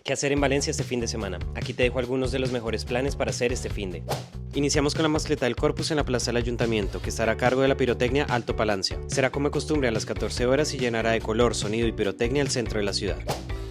¿Qué hacer en Valencia este fin de semana? Aquí te dejo algunos de los mejores planes para hacer este finde. Iniciamos con la mascleta del Corpus en la Plaza del Ayuntamiento, que estará a cargo de la pirotecnia Alto Palancia. Será como de costumbre a las 14 horas y llenará de color, sonido y pirotecnia el centro de la ciudad.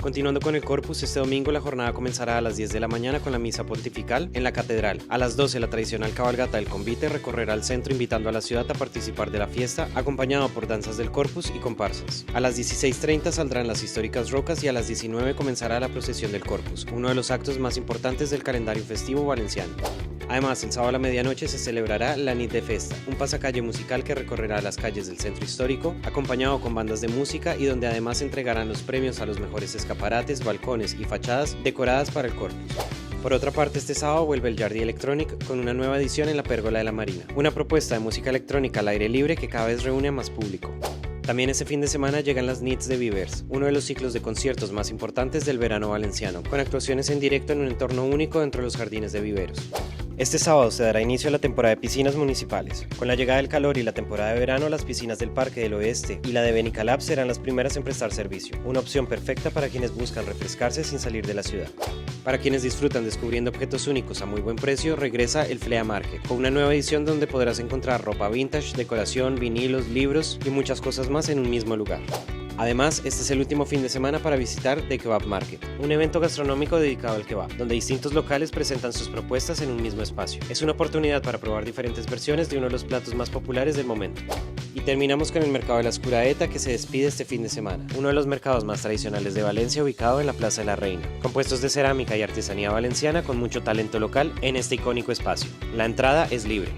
Continuando con el Corpus, este domingo la jornada comenzará a las 10 de la mañana con la misa pontifical en la catedral. A las 12 la tradicional cabalgata del convite recorrerá el centro invitando a la ciudad a participar de la fiesta, acompañado por danzas del Corpus y comparsas. A las 16:30 saldrán las históricas rocas y a las 19 comenzará la procesión del Corpus, uno de los actos más importantes del calendario festivo valenciano. Además, el sábado a la medianoche se celebrará la Nit de Festa, un pasacalle musical que recorrerá las calles del centro histórico, acompañado con bandas de música y donde además entregarán los premios a los mejores escaparates, balcones y fachadas decoradas para el Corpus. Por otra parte, este sábado vuelve el Jardi Electronic con una nueva edición en la Pérgola de la Marina, una propuesta de música electrónica al aire libre que cada vez reúne a más público. También este fin de semana llegan las Nits de Vivers, uno de los ciclos de conciertos más importantes del verano valenciano, con actuaciones en directo en un entorno único dentro de los jardines de viveros. Este sábado se dará inicio a la temporada de piscinas municipales. Con la llegada del calor y la temporada de verano, las piscinas del Parque del Oeste y la de Benicalap serán las primeras en prestar servicio, una opción perfecta para quienes buscan refrescarse sin salir de la ciudad. Para quienes disfrutan descubriendo objetos únicos a muy buen precio, regresa el Flea Market, con una nueva edición donde podrás encontrar ropa vintage, decoración, vinilos, libros y muchas cosas más en un mismo lugar. Además, este es el último fin de semana para visitar The Kebab Market, un evento gastronómico dedicado al kebab, donde distintos locales presentan sus propuestas en un mismo espacio. Es una oportunidad para probar diferentes versiones de uno de los platos más populares del momento. Y terminamos con el Mercado de la Escuraeta, que se despide este fin de semana, uno de los mercados más tradicionales de Valencia, ubicado en la Plaza de la Reina, compuestos de cerámica y artesanía valenciana con mucho talento local en este icónico espacio. La entrada es libre.